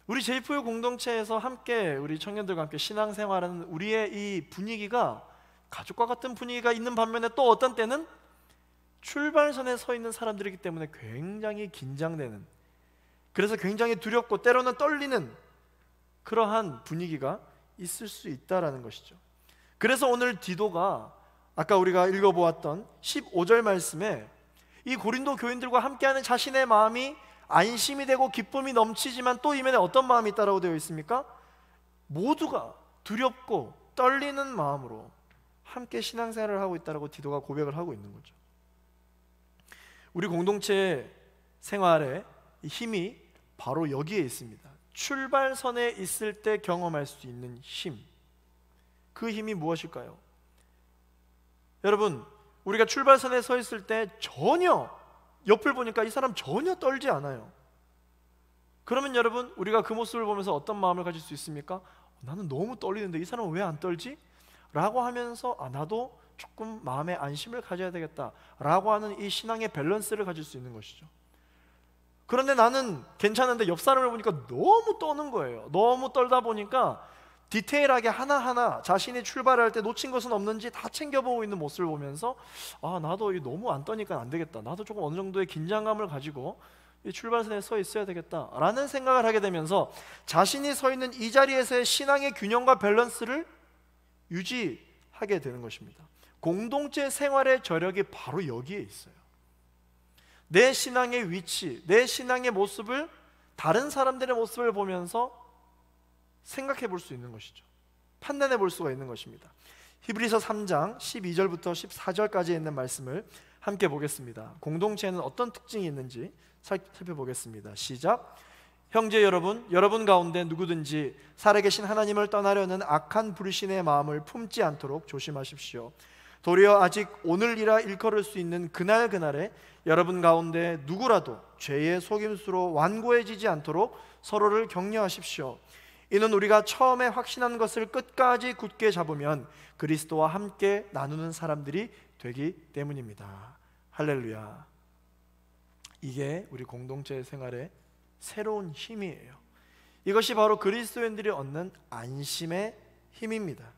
Speaker 1: 우리 J4U 공동체에서 함께 우리 청년들과 함께 신앙생활하는 우리의 이 분위기가 가족과 같은 분위기가 있는 반면에 또 어떤 때는 출발선에 서 있는 사람들이기 때문에 굉장히 긴장되는, 그래서 굉장히 두렵고 때로는 떨리는 그러한 분위기가 있을 수 있다라는 것이죠. 그래서 오늘 디도가 아까 우리가 읽어보았던 15절 말씀에 이 고린도 교인들과 함께하는 자신의 마음이 안심이 되고 기쁨이 넘치지만 또 이면에 어떤 마음이 있다라고 되어 있습니까? 모두가 두렵고 떨리는 마음으로 함께 신앙생활을 하고 있다라고 디도가 고백을 하고 있는 거죠. 우리 공동체 생활의 힘이 바로 여기에 있습니다. 출발선에 있을 때 경험할 수 있는 힘. 그 힘이 무엇일까요? 여러분, 우리가 출발선에 서 있을 때 전혀 옆을 보니까 이 사람 전혀 떨지 않아요. 그러면 여러분, 우리가 그 모습을 보면서 어떤 마음을 가질 수 있습니까? 나는 너무 떨리는데 이 사람은 왜 안 떨지? 라고 하면서 나도 조금 마음의 안심을 가져야 되겠다 라고 하는 이 신앙의 밸런스를 가질 수 있는 것이죠. 그런데 나는 괜찮은데 옆 사람을 보니까 너무 떠는 거예요. 너무 떨다 보니까 디테일하게 하나하나 자신이 출발할 때 놓친 것은 없는지 다 챙겨보고 있는 모습을 보면서 나도 너무 안 떠니까 안 되겠다, 나도 조금 어느 정도의 긴장감을 가지고 이 출발선에 서 있어야 되겠다 라는 생각을 하게 되면서 자신이 서 있는 이 자리에서의 신앙의 균형과 밸런스를 유지하게 되는 것입니다. 공동체 생활의 저력이 바로 여기에 있어요. 내 신앙의 위치, 내 신앙의 모습을 다른 사람들의 모습을 보면서 생각해 볼 수 있는 것이죠. 판단해 볼 수가 있는 것입니다. 히브리서 3장 12절부터 14절까지 있는 말씀을 함께 보겠습니다. 공동체에는 어떤 특징이 있는지 살펴보겠습니다. 시작. 형제 여러분, 여러분 가운데 누구든지 살아계신 하나님을 떠나려는 악한 불신의 마음을 품지 않도록 조심하십시오. 도리어 아직 오늘이라 일컬을 수 있는 그날에 여러분 가운데 누구라도 죄의 속임수로 완고해지지 않도록 서로를 격려하십시오. 이는 우리가 처음에 확신한 것을 끝까지 굳게 잡으면 그리스도와 함께 나누는 사람들이 되기 때문입니다. 할렐루야. 이게 우리 공동체 생활의 새로운 힘이에요. 이것이 바로 그리스도인들이 얻는 안심의 힘입니다.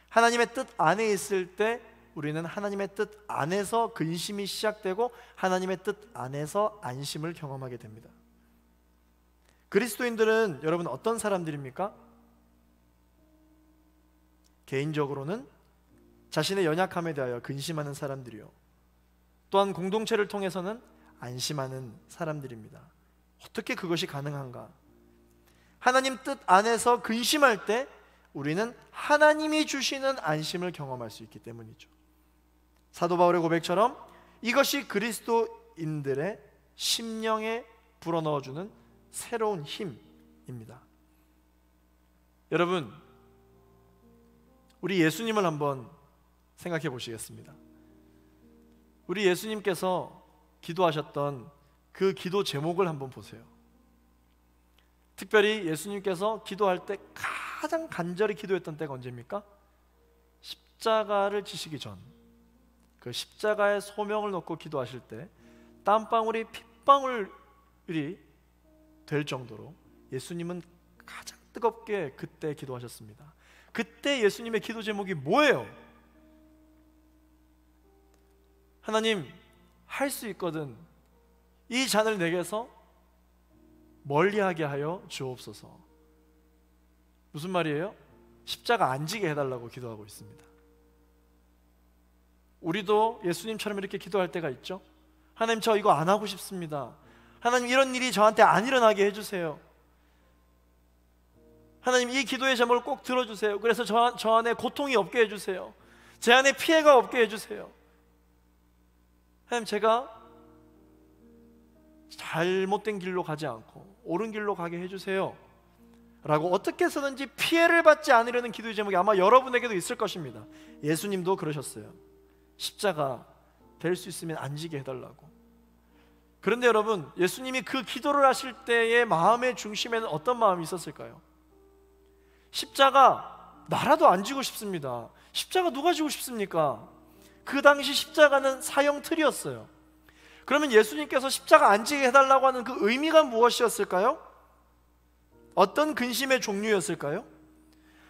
Speaker 1: 하나님의 뜻 안에 있을 때 우리는 하나님의 뜻 안에서 근심이 시작되고 하나님의 뜻 안에서 안심을 경험하게 됩니다. 그리스도인들은 여러분 어떤 사람들입니까? 개인적으로는 자신의 연약함에 대하여 근심하는 사람들이요, 또한 공동체를 통해서는 안심하는 사람들입니다. 어떻게 그것이 가능한가? 하나님 뜻 안에서 근심할 때 우리는 하나님이 주시는 안심을 경험할 수 있기 때문이죠. 사도 바울의 고백처럼 이것이 그리스도인들의 심령에 불어넣어주는 새로운 힘입니다. 여러분, 우리 예수님을 한번 생각해 보시겠습니다. 우리 예수님께서 기도하셨던 그 기도 제목을 한번 보세요. 특별히 예수님께서 기도할 때 가장 간절히 기도했던 때가 언제입니까? 십자가를 지시기 전, 그 십자가의 소명을 놓고 기도하실 때 땀방울이 핏방울이 될 정도로 예수님은 가장 뜨겁게 그때 기도하셨습니다. 그때 예수님의 기도 제목이 뭐예요? 하나님, 할 수 있거든 이 잔을 내게서 멀리하게 하여 주옵소서. 무슨 말이에요? 십자가 안 지게 해달라고 기도하고 있습니다. 우리도 예수님처럼 이렇게 기도할 때가 있죠. 하나님, 저 이거 안 하고 싶습니다. 하나님, 이런 일이 저한테 안 일어나게 해주세요. 하나님, 이 기도의 제목을 꼭 들어주세요. 그래서 저 안에 고통이 없게 해주세요. 제 안에 피해가 없게 해주세요. 하나님, 제가 잘못된 길로 가지 않고 옳은 길로 가게 해주세요 라고 어떻게 해서든지 피해를 받지 않으려는 기도의 제목이 아마 여러분에게도 있을 것입니다. 예수님도 그러셨어요. 십자가 될 수 있으면 안 지게 해달라고. 그런데 여러분, 예수님이 그 기도를 하실 때의 마음의 중심에는 어떤 마음이 있었을까요? 십자가 나라도 안 지고 싶습니다. 십자가 누가 지고 싶습니까? 그 당시 십자가는 사형 틀이었어요. 그러면 예수님께서 십자가 안 지게 해달라고 하는 그 의미가 무엇이었을까요? 어떤 근심의 종류였을까요?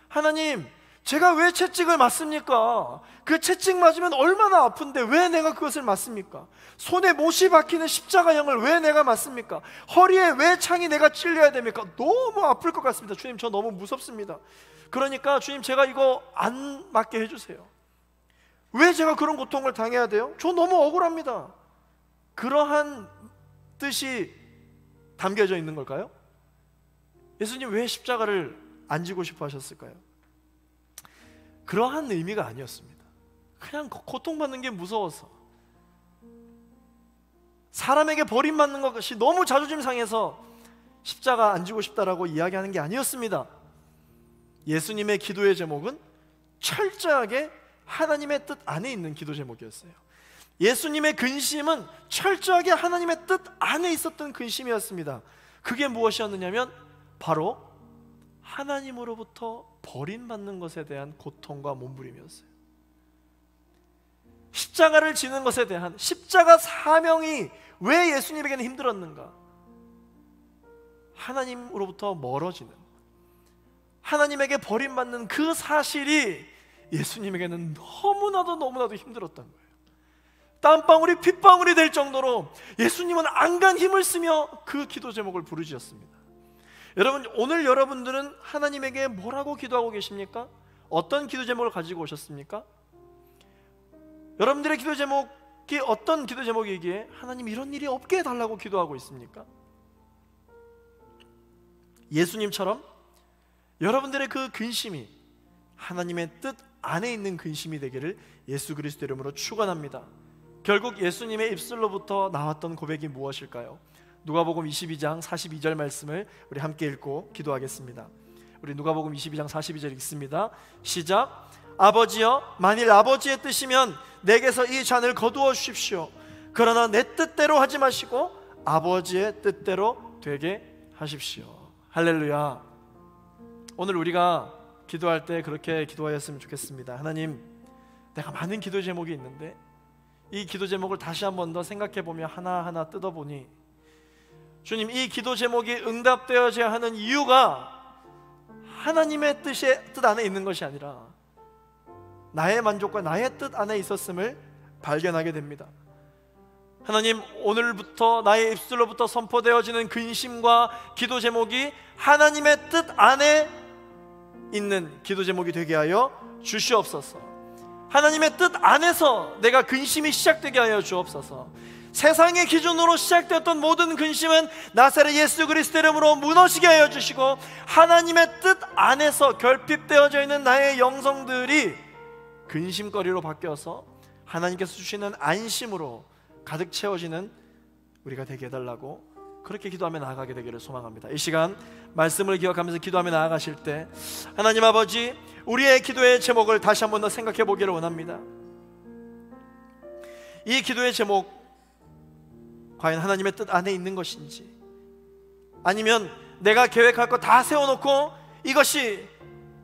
Speaker 1: 하나님, 제가 왜 채찍을 맞습니까? 그 채찍 맞으면 얼마나 아픈데 왜 내가 그것을 맞습니까? 손에 못이 박히는 십자가형을 왜 내가 맞습니까? 허리에 왜 창이 내가 찔려야 됩니까? 너무 아플 것 같습니다. 주님, 저 너무 무섭습니다. 그러니까 주님, 제가 이거 안 맞게 해주세요. 왜 제가 그런 고통을 당해야 돼요? 저 너무 억울합니다. 그러한 뜻이 담겨져 있는 걸까요? 예수님 왜 십자가를 안 지고 싶어 하셨을까요? 그러한 의미가 아니었습니다. 그냥 고통받는 게 무서워서, 사람에게 버림받는 것이 너무 자존심 상해서 십자가 안 지고 싶다라고 이야기하는 게 아니었습니다. 예수님의 기도의 제목은 철저하게 하나님의 뜻 안에 있는 기도 제목이었어요. 예수님의 근심은 철저하게 하나님의 뜻 안에 있었던 근심이었습니다. 그게 무엇이었느냐면 바로 하나님으로부터 버림받는 것에 대한 고통과 몸부림이었어요. 십자가를 지는 것에 대한 십자가 사명이 왜 예수님에게는 힘들었는가? 하나님으로부터 멀어지는, 하나님에게 버림받는 그 사실이 예수님에게는 너무나도 힘들었던 거예요. 땀방울이 핏방울이 될 정도로 예수님은 안간 힘을 쓰며 그 기도 제목을 부르짖었습니다. 여러분, 오늘 여러분들은 하나님에게 뭐라고 기도하고 계십니까? 어떤 기도 제목을 가지고 오셨습니까? 여러분들의 기도 제목이 어떤 기도 제목이기에 하나님 이런 일이 없게 해달라고 기도하고 있습니까? 예수님처럼 여러분들의 그 근심이 하나님의 뜻 안에 있는 근심이 되기를 예수 그리스도 이름으로 축원합니다. 결국 예수님의 입술로부터 나왔던 고백이 무엇일까요? 누가복음 22장 42절 말씀을 우리 함께 읽고 기도하겠습니다. 우리 누가복음 22장 42절 읽습니다. 시작. 아버지여, 만일 아버지의 뜻이면 내게서 이 잔을 거두어 주십시오. 그러나 내 뜻대로 하지 마시고 아버지의 뜻대로 되게 하십시오. 할렐루야. 오늘 우리가 기도할 때 그렇게 기도하였으면 좋겠습니다. 하나님, 내가 많은 기도 제목이 있는데 이 기도 제목을 다시 한 번 더 생각해보며 하나하나 뜯어보니, 주님, 이 기도 제목이 응답되어져야 하는 이유가 하나님의 뜻 안에 있는 것이 아니라 나의 만족과 나의 뜻 안에 있었음을 발견하게 됩니다. 하나님, 오늘부터 나의 입술로부터 선포되어지는 근심과 기도 제목이 하나님의 뜻 안에 있는 기도 제목이 되게 하여 주시옵소서. 하나님의 뜻 안에서 내가 근심이 시작되게 하여 주옵소서. 세상의 기준으로 시작되었던 모든 근심은 나사렛 예수 그리스도 이름으로 무너지게 하여 주시고, 하나님의 뜻 안에서 결핍되어져 있는 나의 영성들이 근심거리로 바뀌어서 하나님께서 주시는 안심으로 가득 채워지는 우리가 되게 해달라고 그렇게 기도하며 나아가게 되기를 소망합니다. 이 시간 말씀을 기억하면서 기도하며 나아가실 때 하나님 아버지, 우리의 기도의 제목을 다시 한 번 더 생각해 보기를 원합니다. 이 기도의 제목, 과연 하나님의 뜻 안에 있는 것인지, 아니면 내가 계획할 거 다 세워놓고 이것이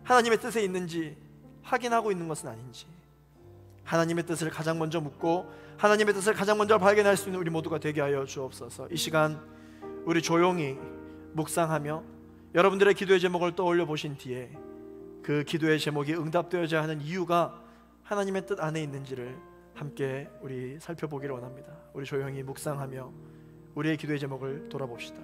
Speaker 1: 하나님의 뜻에 있는지 확인하고 있는 것은 아닌지, 하나님의 뜻을 가장 먼저 묻고 하나님의 뜻을 가장 먼저 발견할 수 있는 우리 모두가 되게 하여 주옵소서. 이 시간 우리 조용히 묵상하며 여러분들의 기도의 제목을 떠올려 보신 뒤에 그 기도의 제목이 응답되어야 하는 이유가 하나님의 뜻 안에 있는지를 함께 우리 살펴보기를 원합니다. 우리 조용히 묵상하며 우리의 기도의 제목을 돌아봅시다.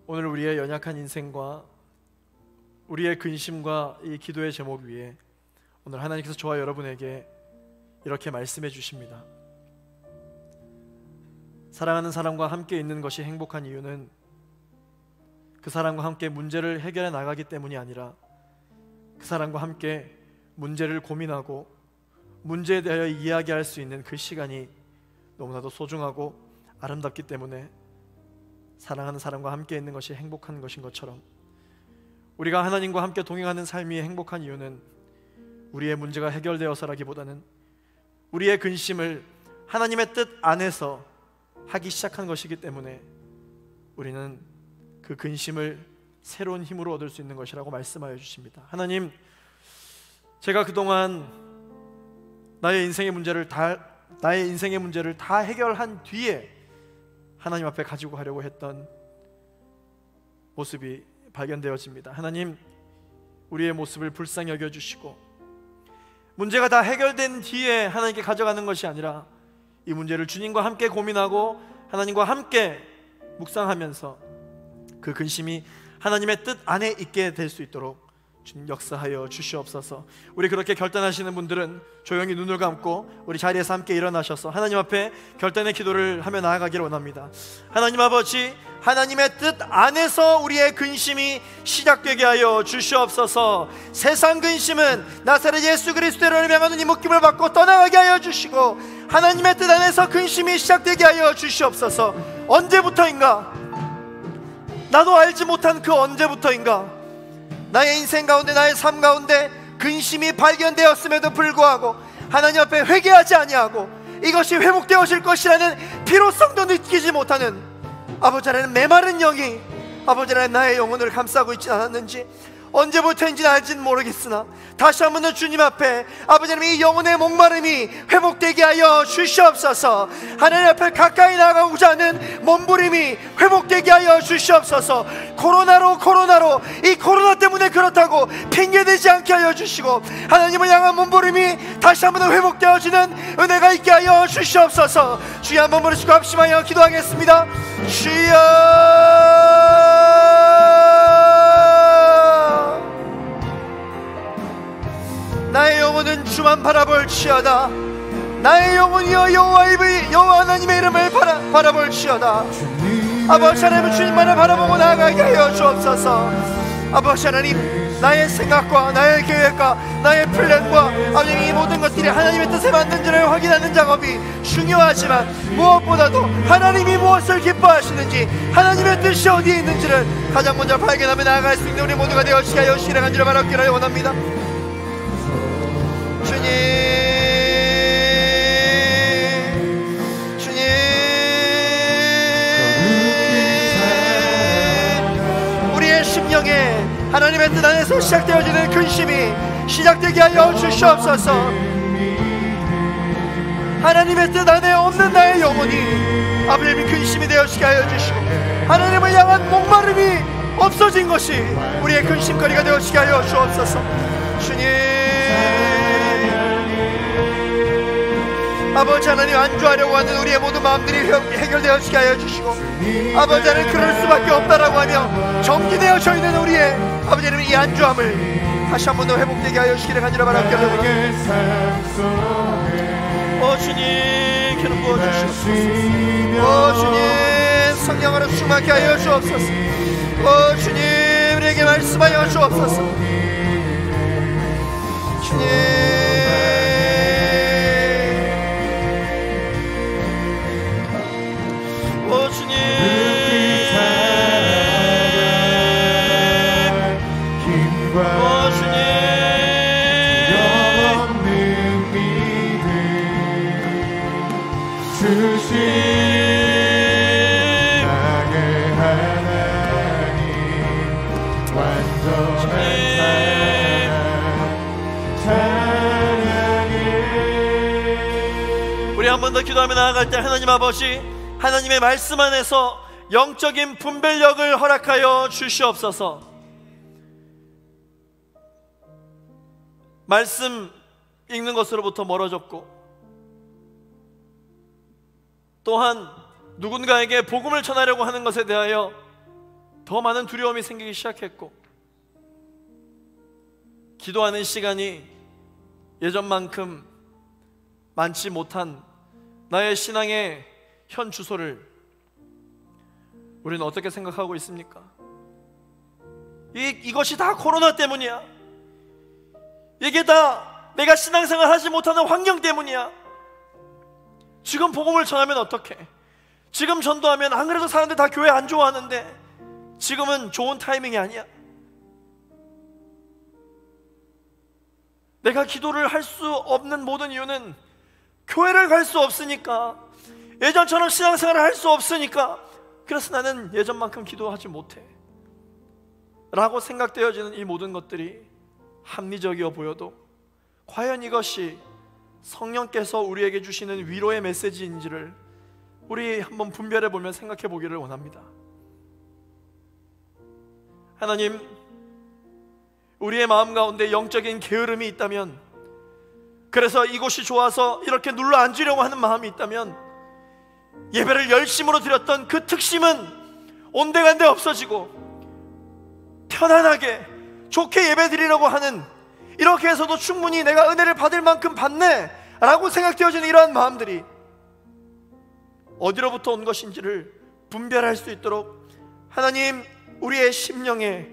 Speaker 1: 오늘 우리의 연약한 인생과 우리의 근심과 이 기도의 제목 위에 오늘 하나님께서 저와 여러분에게 이렇게 말씀해 주십니다. 사랑하는 사람과 함께 있는 것이 행복한 이유는 그 사람과 함께 문제를 해결해 나가기 때문이 아니라 그 사람과 함께 문제를 고민하고 문제에 대하여 이야기할 수 있는 그 시간이 너무나도 소중하고 아름답기 때문에 사랑하는 사람과 함께 있는 것이 행복한 것인 것처럼, 우리가 하나님과 함께 동행하는 삶이 행복한 이유는 우리의 문제가 해결되어서라기보다는 우리의 근심을 하나님의 뜻 안에서 하기 시작한 것이기 때문에 우리는 그 근심을 새로운 힘으로 얻을 수 있는 것이라고 말씀하여 주십니다. 하나님, 제가 그동안 나의 인생의 문제를 다 해결한 뒤에 하나님 앞에 가지고 가려고 했던 모습이 발견되어집니다. 하나님, 우리의 모습을 불쌍히 여겨주시고 문제가 다 해결된 뒤에 하나님께 가져가는 것이 아니라 이 문제를 주님과 함께 고민하고 하나님과 함께 묵상하면서 그 근심이 하나님의 뜻 안에 있게 될 수 있도록 주님 역사하여 주시옵소서. 우리 그렇게 결단하시는 분들은 조용히 눈을 감고 우리 자리에서 함께 일어나셔서 하나님 앞에 결단의 기도를 하며 나아가기를 원합니다. 하나님 아버지, 하나님의 뜻 안에서 우리의 근심이 시작되게 하여 주시옵소서. 세상 근심은 나사렛 예수 그리스도를 향하는 이 묶임을 받고 떠나가게 하여 주시고 하나님의 뜻 안에서 근심이 시작되게 하여 주시옵소서. 언제부터인가? 나도 알지 못한 그 언제부터인가 나의 인생 가운데, 나의 삶 가운데 근심이 발견되었음에도 불구하고 하나님 앞에 회개하지 아니하고 이것이 회복되어질 것이라는 필요성도 느끼지 못하는 아버지 하나님, 메마른 영이 아버지 하나님 나의 영혼을 감싸고 있지 않았는지, 언제부터인지는 알지는 모르겠으나 다시 한번 더 주님 앞에 아버지 하나님 이 영혼의 목마름이 회복되게 하여 주시옵소서. 하나님 앞에 가까이 나가고자 하는 몸부림이 회복되게 하여 주시옵소서. 코로나로 이 코로나 때문에 그렇다고 핑계대지 않게 하여 주시고 하나님을 향한 몸부림이 다시 한번 더 회복되어지는 은혜가 있게 하여 주시옵소서. 주여 한번 부르시고 합심하여 기도하겠습니다. 주여, 나의 영혼은 주만 바라볼지어다. 나의 영혼이여 여호와 하나님의 이름을 바라볼지어다. 아버지 하나님, 주님만을 바라보고 나아가게 하여 주옵소서. 아버지 하나님, 나의 생각과 나의 계획과 나의 플랜과 하나님 이 모든 것들이 하나님의 뜻에 맞는지를 확인하는 작업이 중요하지만 무엇보다도 하나님이 무엇을 기뻐하시는지, 하나님의 뜻이 어디에 있는지를 가장 먼저 발견하며 나아갈 수 있는 우리 모두가 되어지게 하여 주시기를 간절히 바라기를 원합니다. 주님, 우리의 심령에 하나님의 뜻 안에서 시작되어지는 근심이 시작되게 하여 주시옵소서. 하나님의 뜻 안에 없는 나의 영혼이 아버지의 근심이 되어지게 하여 주시고, 하나님을 향한 목마름이 없어진 것이 우리의 근심거리가 되어지게 하여 주옵소서. 주님, 아버지 하나님, 안주하려고 하는 우리의 모든 마음들이 해결되어지게 하여 주시고, 아버지 하나님, 그럴 수밖에 없다라고 하며 정지되어져 있는 우리의 아버지 하나님 이 안주함을 다시 한 번 더 회복되게 하여 주시기를 간절히 바랍니다. 주님, 기름 부어주시옵소서. 주님, 성령으로 충만케 하여 주옵소서. 주님, 우리에게 말씀하여 주옵소서. 주님, 주님, 우리 한 번 더 기도하며 나아갈 때 하나님 아버지, 하나님의 말씀 안에서 영적인 분별력을 허락하여 주시옵소서. 말씀 읽는 것으로부터 멀어졌고, 또한 누군가에게 복음을 전하려고 하는 것에 대하여 더 많은 두려움이 생기기 시작했고, 기도하는 시간이 예전만큼 많지 못한 나의 신앙의 현 주소를 우리는 어떻게 생각하고 있습니까? 이것이 다 코로나 때문이야. 이게 다 내가 신앙생활 하지 못하는 환경 때문이야. 지금 복음을 전하면 어떡해? 지금 전도하면 안 그래도 사람들 다 교회 안 좋아하는데 지금은 좋은 타이밍이 아니야. 내가 기도를 할 수 없는 모든 이유는 교회를 갈 수 없으니까, 예전처럼 신앙생활을 할 수 없으니까, 그래서 나는 예전만큼 기도하지 못해 라고 생각되어지는 이 모든 것들이 합리적이어 보여도 과연 이것이 성령께서 우리에게 주시는 위로의 메시지인지를 우리 한번 분별해 보며 생각해 보기를 원합니다. 하나님, 우리의 마음 가운데 영적인 게으름이 있다면, 그래서 이곳이 좋아서 이렇게 눌러 앉으려고 하는 마음이 있다면, 예배를 열심으로 드렸던 그 특심은 온데간데 없어지고 편안하게 좋게 예배 드리려고 하는, 이렇게 해서도 충분히 내가 은혜를 받을 만큼 받네 라고 생각되어지는 이러한 마음들이 어디로부터 온 것인지를 분별할 수 있도록 하나님, 우리의 심령에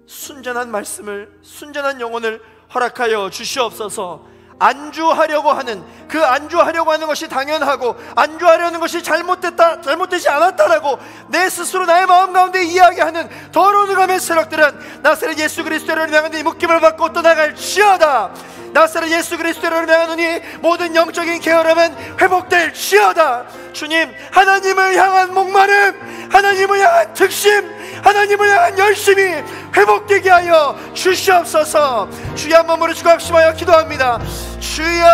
Speaker 1: 순전한 말씀을, 순전한 영혼을 허락하여 주시옵소서. 안주하려고 하는, 그 안주하려고 하는 것이 당연하고 안주하려는 것이 잘못되지 않았다라고 내 스스로 나의 마음 가운데 이야기하는 더러운 감의 세력들은 나사렛 예수 그리스도를 향하니 묶임을 받고 떠나갈지어다. 나사렛 예수 그리스도를 향하니 모든 영적인 게으름은 회복될지어다. 주님, 하나님을 향한 목마름, 하나님을 향한 특심, 하나님을 향한 열심이 회복되게 하여 주시옵소서. 주여, 한번 부르시고 합심하여 기도합니다. 주여,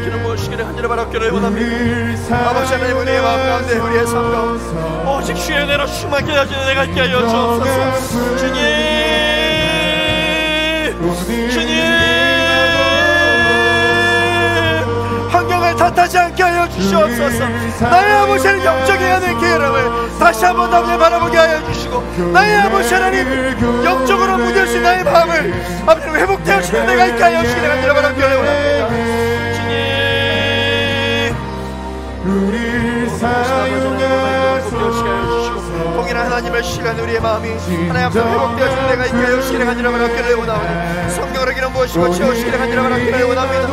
Speaker 1: 기름 부으시기를 간절히 바랍기를 원합니다. 아버지 하나님, 우리의 마음 가운데, 우리의 삶 가운데 오직 주의 은혜로 충만케 하시는 내가 있게 하여 주옵소서. 주님, 주님, 환경을 탓하지 않게 하여 주시옵소서. 나의 아버지 하나님, 영적인 하는 게으름을 다시 한번 더 바라보게 하여 주시고, 나의 아버지 하나님, 영적으로 무뎌진 나의 마음을 아버지 회복되어지는 내가 있게 하여 주시기를 간절히 바랍니다. 주님, 우리 사용하소서. 동일한 하나님의 시간, 우리의 마음이 하나님 앞에 회복되어지는 내가 있게 하여 주시기를 간절히 바랍니다. 원하오니 성령으로 기름 부으시고 채우시기를 간절히 바랍니다. 원합니다.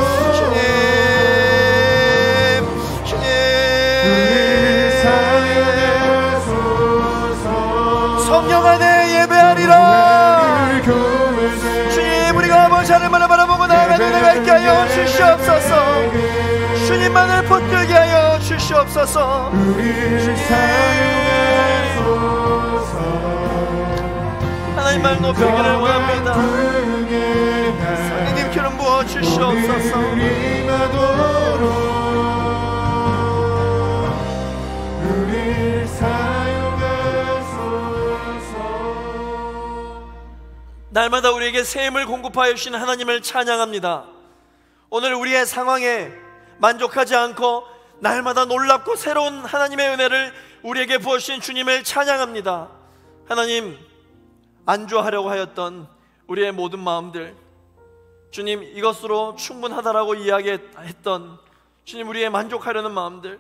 Speaker 1: 성령 안에 예배하리라. 주님, 우리가 아버지 하나님만을 바라보고 나아가는 내가 있게 하여 주시옵소서. 주님만을 붙들게 하여 주시옵소서. 하나님 말 높이기를 원합니다. 성령님 기름 부어 주시옵소서. 날마다 우리에게 새 힘을 공급하여 주시는 하나님을 찬양합니다. 오늘 우리의 상황에 만족하지 않고 날마다 놀랍고 새로운 하나님의 은혜를 우리에게 부어주신 주님을 찬양합니다. 하나님, 안주하려고 하였던 우리의 모든 마음들, 주님 이것으로 충분하다라고 이야기했던 주님, 우리의 만족하려는 마음들,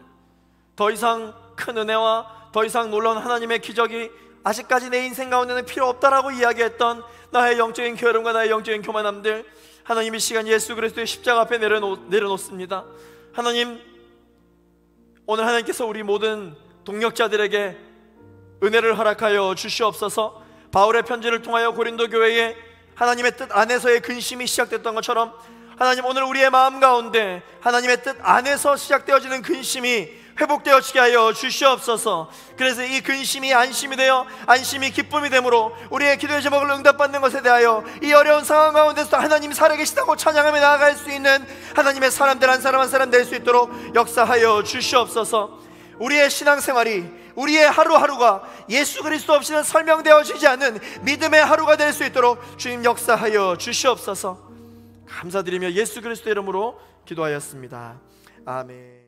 Speaker 1: 더 이상 큰 은혜와 더 이상 놀라운 하나님의 기적이 아직까지 내 인생 가운데는 필요 없다라고 이야기했던 나의 영적인 게으름과 나의 영적인 교만함들, 하나님 이 시간 예수 그리스도의 십자가 앞에 내려놓습니다. 하나님, 오늘 하나님께서 우리 모든 동역자들에게 은혜를 허락하여 주시옵소서. 바울의 편지를 통하여 고린도 교회에 하나님의 뜻 안에서의 근심이 시작됐던 것처럼 하나님, 오늘 우리의 마음 가운데 하나님의 뜻 안에서 시작되어지는 근심이 회복되어지게 하여 주시옵소서. 그래서 이 근심이 안심이 되어 안심이 기쁨이 되므로 우리의 기도의 제목을 응답받는 것에 대하여 이 어려운 상황 가운데서 하나님이 살아계시다고 찬양하며 나아갈 수 있는 하나님의 사람들 한 사람 한 사람 될 수 있도록 역사하여 주시옵소서. 우리의 신앙생활이, 우리의 하루하루가 예수 그리스도 없이는 설명되어지지 않는 믿음의 하루가 될 수 있도록 주님 역사하여 주시옵소서. 감사드리며 예수 그리스도 이름으로 기도하였습니다. 아멘.